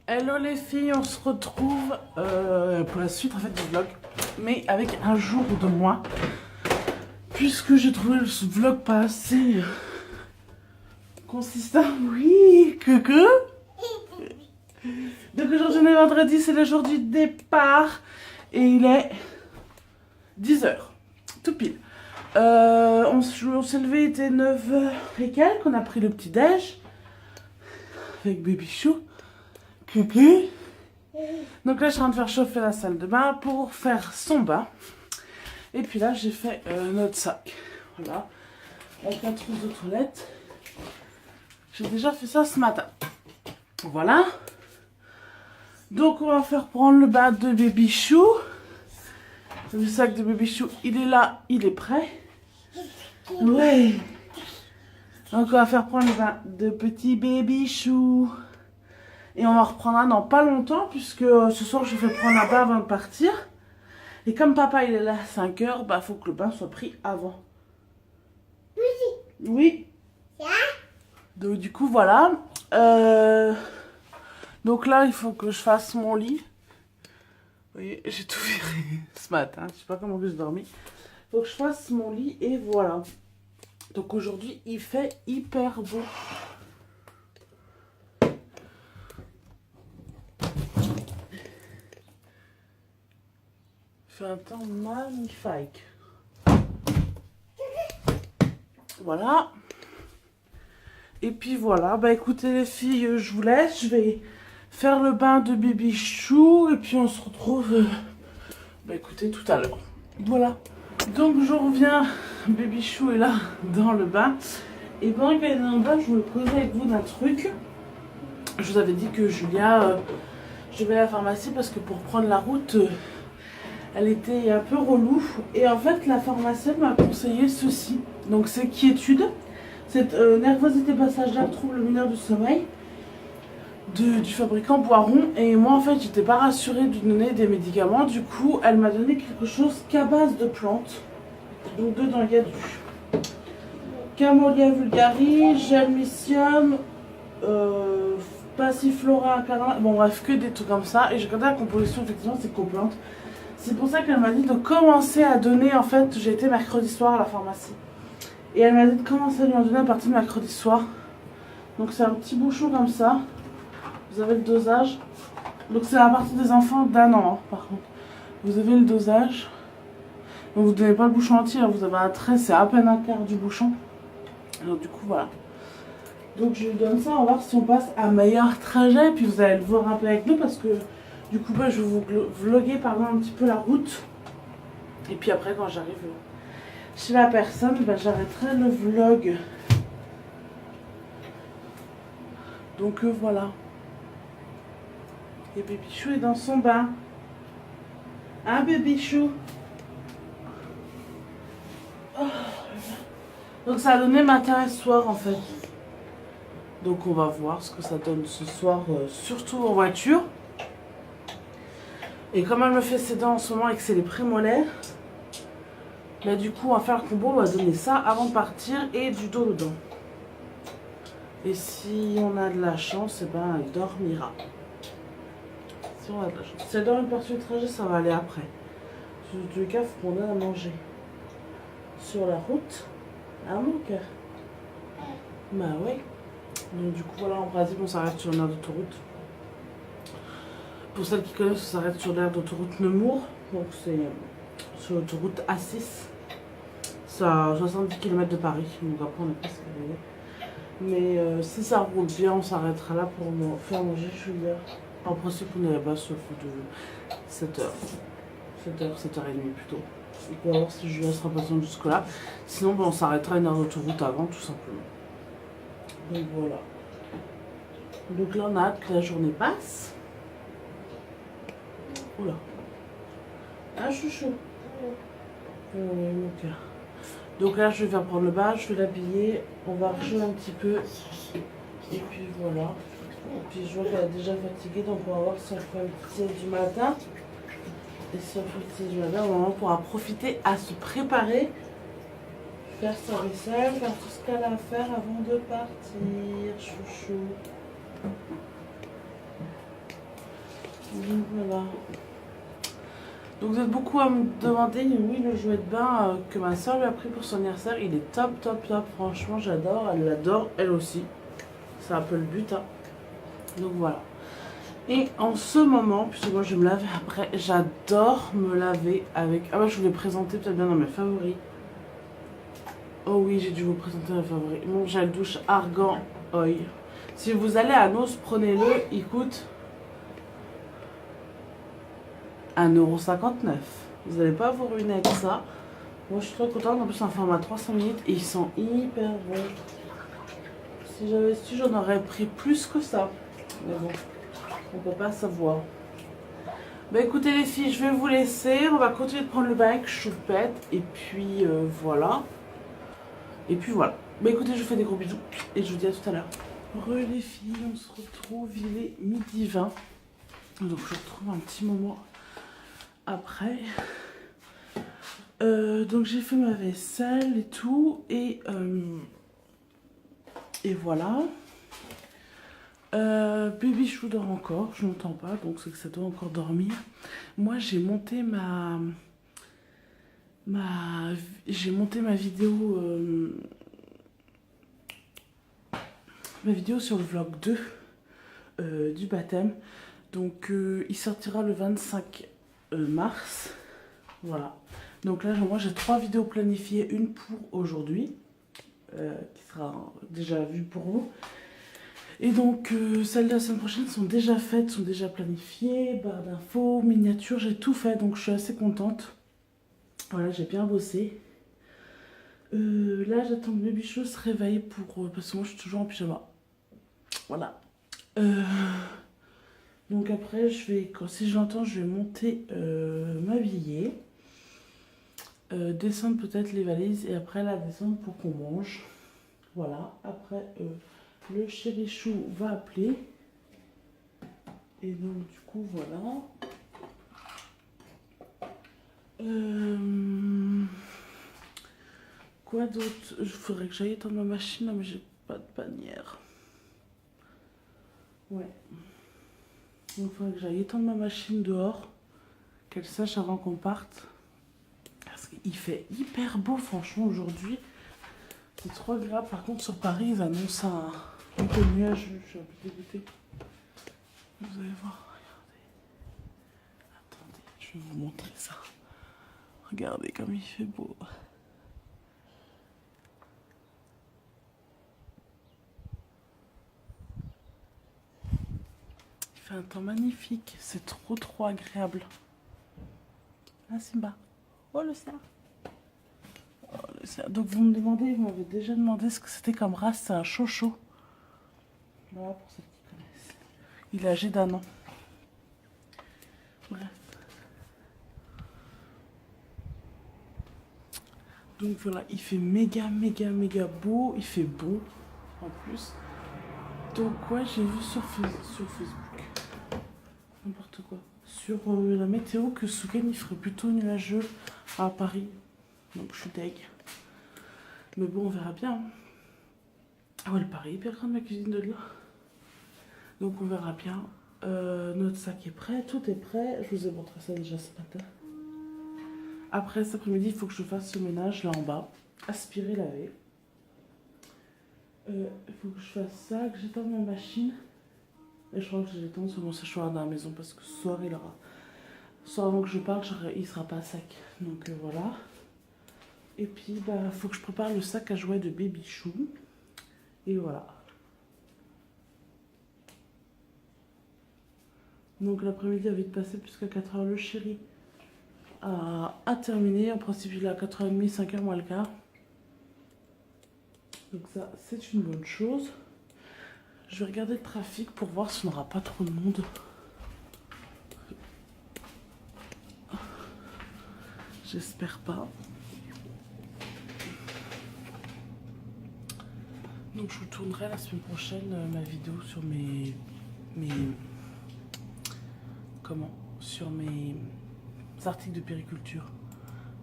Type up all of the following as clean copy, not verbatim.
Hello les filles, on se retrouve pour la suite en fait du vlog, mais avec un jour de moins, puisque j'ai trouvé ce vlog pas assez consistant. Oui, coucou. Donc aujourd'hui on est vendredi, c'est le jour du départ, et il est 10h, tout pile. On s'est levé, il était 9h et quelques, on a pris le petit déj avec Baby Chou. Coucou. Donc là je suis en train de faire chauffer la salle de bain pour faire son bain. Et puis là j'ai fait notre sac. Voilà. Avec la trousse de toilette. J'ai déjà fait ça ce matin. Voilà. Donc on va faire prendre le bain de Baby Chou. Le sac de Baby Chou il est là, il est prêt. Ouais. Donc on va faire prendre le bain de petit Baby Chou. Et on va reprendre dans pas longtemps, puisque ce soir je vais prendre un bain avant de partir. Et comme papa il est là à 5h, bah faut que le bain soit pris avant. Oui. Donc du coup voilà. Donc là il faut que je fasse mon lit. Vous voyez, j'ai tout viré ce matin. Je sais pas comment j'ai dormi. Il faut que je fasse mon lit et voilà. Donc aujourd'hui il fait hyper beau. Il fait un temps magnifique. Voilà. Et puis voilà. Bah écoutez les filles, je vous laisse. Je vais faire le bain de Baby Chou. Et puis on se retrouve, bah écoutez, tout à l'heure. Voilà. Donc je reviens. Baby Chou est là dans le bain. Et pendant qu'elle est dans le bain, je voulais causer avec vous d'un truc. Je vous avais dit que Julia, je vais à la pharmacie parce que pour prendre la route... elle était un peu relou et en fait la pharmacienne m'a conseillé ceci. Donc c'est quiétude, cette nervosité passagère, trouble mineur du sommeil du fabricant Boiron. Et moi en fait j'étais pas rassurée de donner des médicaments, du coup elle m'a donné quelque chose qu'à base de plantes. Donc dedans il y a du Camellia vulgaris, gelmicium, passiflora acarna, bon bref que des trucs comme ça. Et j'ai regardé la composition, effectivement c'est coplante. C'est pour ça qu'elle m'a dit de commencer à donner, en fait, j'ai été mercredi soir à la pharmacie. Et elle m'a dit de commencer à lui en donner à partir de mercredi soir. Donc c'est un petit bouchon comme ça. Vous avez le dosage. Donc c'est à partir des enfants d'1 an, hein, par contre. Vous avez le dosage. Donc vous ne donnez pas le bouchon entier, hein, vous avez un trait, c'est à peine un quart du bouchon. Donc du coup, voilà. Donc je lui donne ça, on va voir si on passe un meilleur trajet. Puis vous allez le voir un peu avec nous parce que... du coup, bah, je vais vous vlogger un petit peu la route. Et puis après, quand j'arrive chez la personne, bah, j'arrêterai le vlog. Donc voilà. Et Baby Chou est dans son bain. Hein, Baby Chou? Oh. Donc ça a donné matin et soir en fait. Donc on va voir ce que ça donne ce soir, surtout en voiture. Et comme elle me fait ses dents en ce moment et que c'est les prémolaires, là du coup on va faire le combo, on va donner ça avant de partir et du dos dedans. Et si on a de la chance, et ben elle dormira. Si on a de la chance. Si elle dort une partie du trajet, ça va aller après. Dans tous les cas, il faut qu'on donne à manger. Sur la route, hein mon cœur? Bah oui. Donc du coup voilà, en principe on s'arrête sur une aire d'autoroute. Pour celles qui connaissent, on s'arrête sur l'aire d'autoroute Nemours. Donc c'est sur l'autoroute A6. C'est à 70 km de Paris. Donc après on est presque arrivé. Mais si ça roule bien, on s'arrêtera là pour faire manger Julia. En principe on est là-bas sur le coup de 7h. 7h, 7h30 plutôt. On va voir si Julia sera patiente jusque là. Sinon on s'arrêtera une heure d'autoroute avant tout simplement. Donc voilà. Donc là on a hâte que la journée passe. Oula. Ah chouchou. Mon cœur. Donc là je vais faire prendre le bain, je vais l'habiller, on va rejeter un petit peu. Et puis voilà. Et puis je vois qu'elle est déjà fatiguée, donc on va voir si on fait un petit sieste du matin. Et si on fait un petit sieste du matin, on pourra profiter à se préparer. Faire sa vaisselle, faire tout ce qu'elle a à faire avant de partir. Chouchou. Voilà. Donc vous êtes beaucoup à me demander, oui, le jouet de bain que ma soeur lui a pris pour son anniversaire, il est top, top, top. Franchement, j'adore. Elle l'adore, elle aussi. C'est un peu le but. Hein. Donc voilà. Et en ce moment, puisque moi je vais me laver après, j'adore me laver avec... Ah bah je vous l'ai présenté peut-être bien dans mes favoris. Oh oui, j'ai dû vous présenter mes favoris. Mon gel douche Argan Oil. Si vous allez à Nos, prenez-le, il coûte 1,59 €. Vous n'allez pas vous ruiner avec ça. Moi je suis trop contente, en plus c'est un format 300 ml et ils sont hyper bons. Si j'avais su, j'en aurais pris plus que ça. Mais bon, on peut pas savoir. Bah écoutez les filles, je vais vous laisser. On va continuer de prendre le bain avec Choupette. Et puis voilà. Et puis voilà. Bah écoutez, je vous fais des gros bisous. Et je vous dis à tout à l'heure. Les filles, on se retrouve, il est 12h20. Donc je retrouve un petit moment après. Donc j'ai fait ma vaisselle et tout. Et voilà. Baby Chou dort encore, je n'entends pas, donc c'est que ça doit encore dormir. Moi j'ai monté ma vidéo sur le vlog 2 du baptême. Donc il sortira le 25 mars. Voilà. Donc là moi j'ai 3 vidéos planifiées, une pour aujourd'hui, qui sera déjà vue pour vous. Et donc, celles de la semaine prochaine sont déjà faites, sont déjà planifiées, barre d'infos, miniatures, j'ai tout fait, donc je suis assez contente. Voilà, j'ai bien bossé. Là, j'attends que Baby Chou se réveille pour... parce que moi, je suis toujours en pyjama. Voilà. Donc après, si je l'entends, je vais monter, m'habiller. Descendre peut-être les valises et après la descendre pour qu'on mange. Voilà, après... le chéri Chou va appeler. Et donc du coup voilà. Quoi d'autre? Il faudrait que j'aille étendre ma machine, mais j'ai pas de panière. Ouais. Donc il faudrait que j'aille étendre ma machine dehors. Qu'elle sache avant qu'on parte. Parce qu'il fait hyper beau franchement aujourd'hui. C'est trop agréable. Par contre sur Paris ils annoncent un peu nuageux. Je suis un peu dégoûtée. Vous allez voir, regardez. Attendez, je vais vous montrer ça. Regardez comme il fait beau. Il fait un temps magnifique. C'est trop agréable. Ah Simba. Oh le cerf. Oh, le cerf. Donc vous me demandez, vous m'avez déjà demandé ce que c'était comme race. C'est un chocho. Voilà pour ceux qui connaissent. Il est âgé d'1 an. Bref. Donc voilà, il fait méga beau. Il fait beau en plus. Donc ouais, j'ai vu sur Facebook. N'importe quoi. Sur la météo que ce week-end il ferait plutôt nuageux à Paris. Donc je suis deg. Mais bon, on verra bien. Ah ouais, le Paris est hyper grande ma cuisine de là. Donc on verra bien. Notre sac est prêt, tout est prêt. Je vous ai montré ça déjà ce matin. Après cet après-midi, il faut que je fasse le ménage là en bas. Aspirer, laver. Il faut que je fasse ça, que j'étende ma machine. Et je crois que je l'étends sur mon séchoir dans la maison parce que ce soir, soit avant que je parte, il sera pas sec. Donc voilà. Et puis, bah, faut que je prépare le sac à jouets de Baby Chou. Et voilà. Donc l'après-midi a vite passé puisqu'à 4 h le chéri a terminé. En principe, il est à 4 h 30, 5 h moins le quart. Donc ça, c'est une bonne chose. Je vais regarder le trafic pour voir si on n'aura pas trop de monde. J'espère pas. Donc je vous tournerai la semaine prochaine ma vidéo sur sur mes articles de périculture.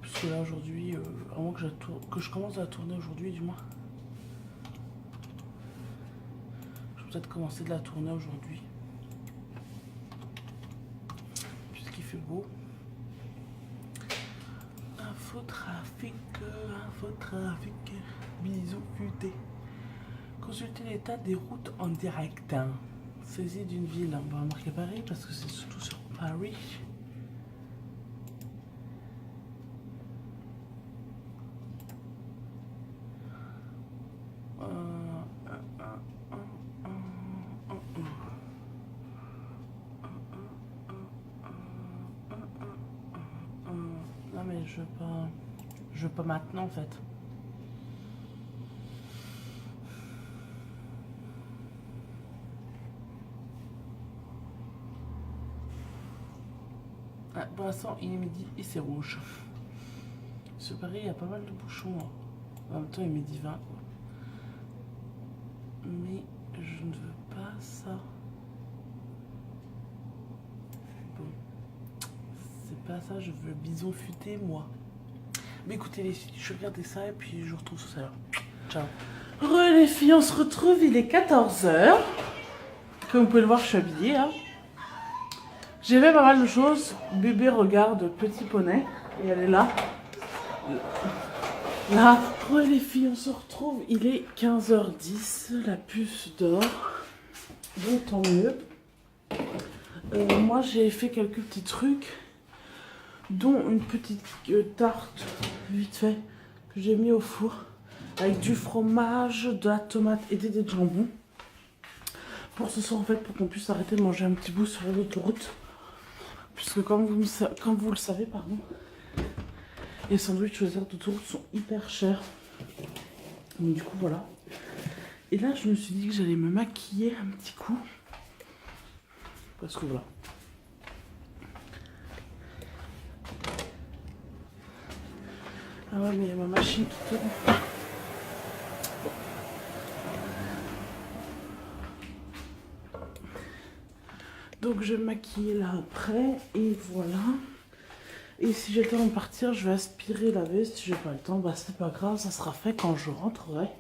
Puisque là aujourd'hui, avant que je commence à tourner aujourd'hui du moins. Je vais peut-être commencer de la tourner aujourd'hui. beau. Infotrafic, bisous futés. Consultez l'état des routes en direct. Saisie d'une ville, on va marquer Paris parce que c'est surtout sur Paris. Non mais je veux pas maintenant en fait. Ah, pour l'instant il est midi et c'est rouge. Sur Paris il y a pas mal de bouchons. Hein. En même temps il est midi 20. Mais je ne veux pas ça. Bon. C'est pas ça, je veux le bison futé moi. Mais écoutez les filles, je vais regarder ça et puis je vous retrouve tout à l'heure. Ciao. Re les filles, on se retrouve, il est 14 h. Comme vous pouvez le voir, je suis habillée. Hein. J'ai fait pas mal de choses. Bébé regarde Petit Poney et elle est là. Là. Re les filles, on se retrouve, il est 15 h 10. La puce dort. Bon, tant mieux. Moi, j'ai fait quelques petits trucs, dont une petite tarte, vite fait, que j'ai mis au four, avec du fromage, de la tomate et des dés de jambon. Pour ce soir, en fait, pour qu'on puisse arrêter de manger un petit bout sur l'autoroute. Puisque, comme vous le savez, pardon, les sandwichs aux aires d'autoroute sont hyper chers. Donc, du coup, voilà. Et là, je me suis dit que j'allais me maquiller un petit coup. Parce que voilà. Ah ouais, mais il y a ma machine qui tourne. Bon. Donc je vais me maquiller là après. Et voilà. Et si j'ai le temps de partir, je vais aspirer, laver. Si j'ai pas le temps, bah c'est pas grave, ça sera fait quand je rentrerai. De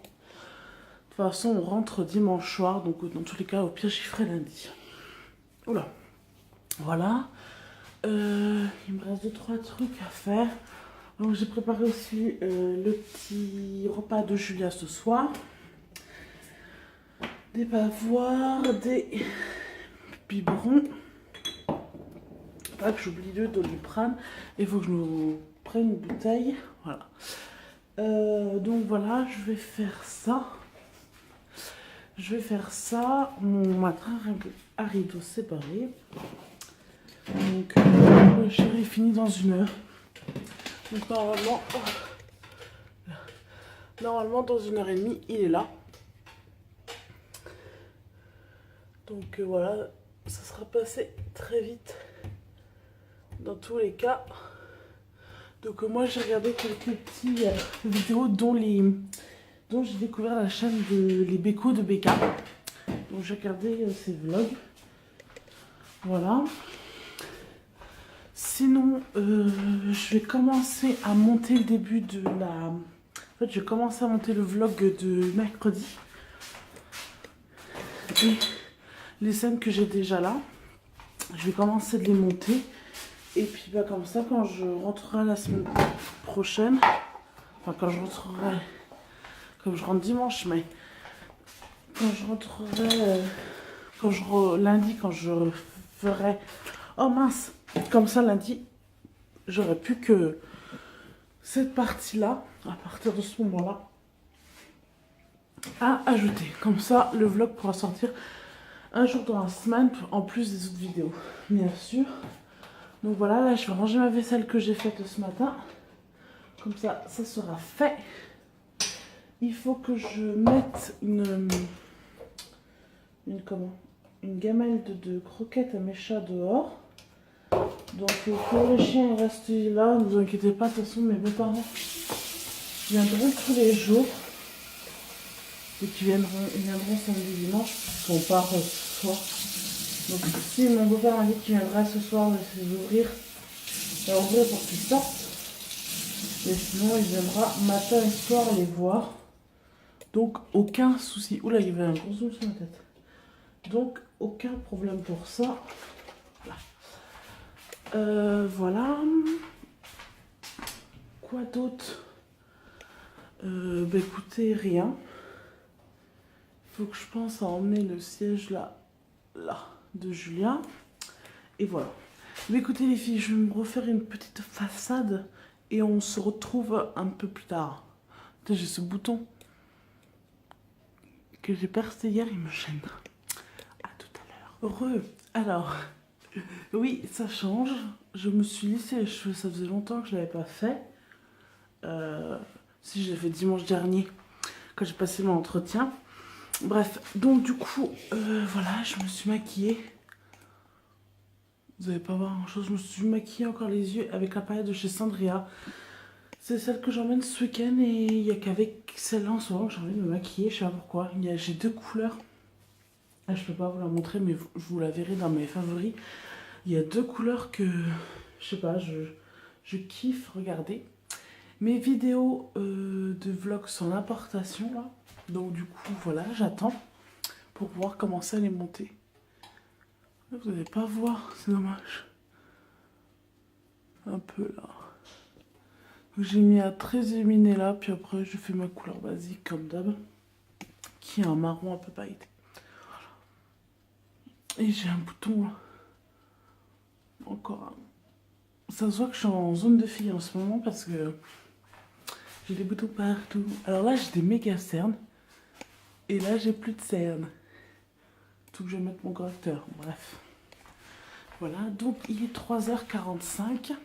toute façon, on rentre dimanche soir. Donc dans tous les cas, au pire, j'y ferai lundi. Oula. Voilà. Il me reste 2-3 trucs à faire. Donc j'ai préparé aussi le petit repas de Julia ce soir. Des pavoirs, des biberons. Pas que j'oublie le Doliprane. Il faut que je nous prenne une bouteille. Voilà. Donc voilà, je vais faire ça. Mon matrin à rideaux séparés. Donc le chéri est fini dans 1 heure. Donc normalement dans 1 h 30 il est là. Donc voilà, ça sera passé très vite dans tous les cas. Donc moi j'ai regardé quelques petites vidéos dont j'ai découvert la chaîne de les Bécos de Becca. Donc j'ai regardé ses vlogs. Voilà. Sinon, je vais commencer à monter le début de la... En fait, je vais commencer à monter le vlog de mercredi. Et les scènes que j'ai déjà là, je vais commencer de les monter. Et puis, bah, comme ça, quand je rentrerai la semaine prochaine, enfin, quand je rentrerai... Comme je rentre dimanche, mais... Quand je rentrerai... lundi, quand je ferai... Oh mince! Comme ça, lundi, j'aurais plus que cette partie-là, à partir de ce moment-là, à ajouter. Comme ça, le vlog pourra sortir un jour dans la semaine, en plus des autres vidéos, bien sûr. Donc voilà, là, je vais ranger ma vaisselle que j'ai faite ce matin. Comme ça, ça sera fait. Il faut que je mette une gamelle de croquettes à mes chats dehors. Donc pour les chiens ils restent là, ne vous inquiétez pas, de toute façon mes beaux-parents viendront tous les jours. Et ils viendront samedi dimanche puisqu'on part ce soir. Donc si mon beau-père m'a dit qu'il viendra ce soir, je vais ouvrir pour qu'ils sortent. Mais sinon il viendra matin et soir les voir. Donc aucun souci. Oula, il y avait un gros zoom sur ma tête. Donc aucun problème pour ça. Voilà. Voilà. Quoi d'autre? Bah écoutez, rien. Faut que je pense à emmener le siège là, de Julia. Et voilà. Mais écoutez les filles, je vais me refaire une petite façade et on se retrouve un peu plus tard. Putain, j'ai ce bouton que j'ai percé hier, il me gêne. À tout à l'heure. Heureux. Alors, oui, ça change. Je me suis lissé les cheveux, ça faisait longtemps que je ne l'avais pas fait. Si, je l'ai fait dimanche dernier, quand j'ai passé mon entretien. Bref, donc du coup, voilà, je me suis maquillée. Vous n'allez pas voir grand chose, je me suis maquillée encore les yeux avec la palette de chez Sandria. C'est celle que j'emmène ce week-end et il n'y a qu'avec celle-là en ce moment que j'ai envie de me maquiller, je sais pas pourquoi. J'ai deux couleurs. Ah, je peux pas vous la montrer, mais je vous la verrai dans mes favoris. Il y a deux couleurs que, je sais pas, je kiffe regarder. Mes vidéos de vlog sont l'importation là. Donc du coup, voilà, j'attends pour pouvoir commencer à les monter. Vous n'allez pas voir, c'est dommage. Un peu là. J'ai mis à très illuminé là, puis après je fais ma couleur basique comme d'hab, qui est un marron un peu pailleté. Voilà. Et j'ai un bouton là. Encore un. Ça se voit que je suis en zone de fille en ce moment parce que j'ai des boutons partout. Alors là j'ai des méga cernes. Et là j'ai plus de cernes. Tout que je vais mettre mon correcteur. Bref. Voilà, donc il est 3h45.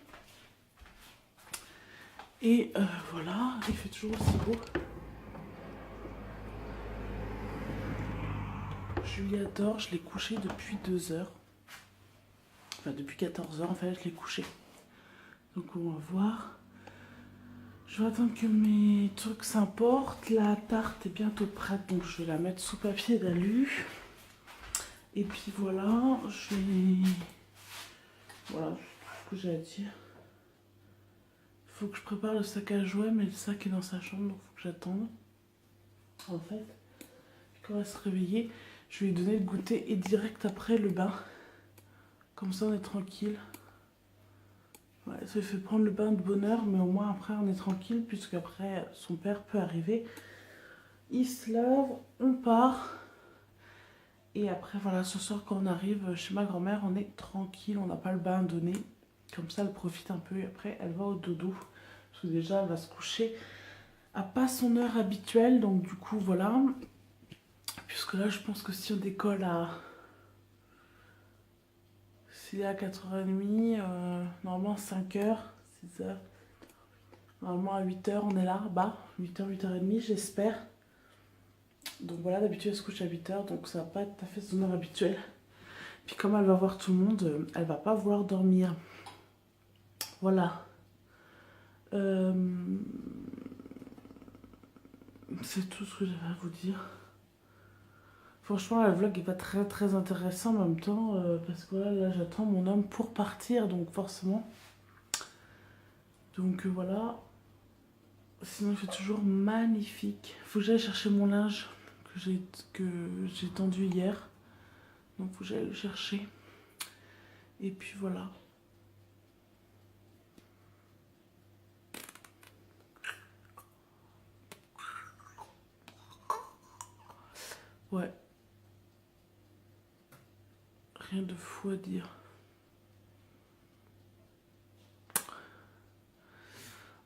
Et voilà, il fait toujours aussi beau. Julia dort, je l'ai couché depuis 2h. Enfin, depuis 14h, en fait, je l'ai couché. Donc, on va voir. Je vais attendre que mes trucs s'importent. La tarte est bientôt prête, donc je vais la mettre sous papier d'alu. Et puis voilà, je vais... Voilà, c'est tout ce que j'ai à dire. Faut que je prépare le sac à jouets, mais le sac est dans sa chambre, donc faut que j'attende. En fait, quand elle va se réveiller, je vais lui donner le goûter et direct après le bain. Comme ça, on est tranquille. Ouais, ça lui fait prendre le bain de bonne heure, mais au moins après, on est tranquille, puisque après, son père peut arriver. Il se lave, on part. Et après, voilà, ce soir, quand on arrive chez ma grand-mère, on est tranquille, on n'a pas le bain à donner. Comme ça, elle profite un peu et après, elle va au dodo. Parce que déjà, elle va se coucher à pas son heure habituelle, donc du coup, voilà. Puisque là, je pense que si on décolle à... S'il est à 4h30, normalement 5h, 6h. Normalement à 8h, on est là, bas. 8h, 8h30, j'espère. Donc voilà, d'habitude, elle se couche à 8h, donc ça va pas être tout à fait son heure habituelle. Puis comme elle va voir tout le monde, elle va pas vouloir dormir. Voilà. C'est tout ce que j'avais à vous dire. Franchement, le vlog est pas très très intéressant en même temps, parce que là j'attends mon homme pour partir, donc forcément. Donc voilà. Sinon il fait toujours magnifique. Faut que j'aille chercher mon linge que j'ai tendu hier. Donc faut que j'aille le chercher. Et puis voilà. Ouais. Rien de fou à dire.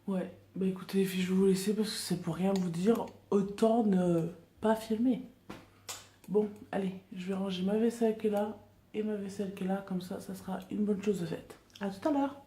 Ouais, bah écoutez les filles, je vais vous laisser parce que c'est pour rien vous dire, autant ne pas filmer. Bon, allez, je vais ranger ma vaisselle qui est là et ma vaisselle qui est là, comme ça, ça sera une bonne chose de faite. À tout à l'heure.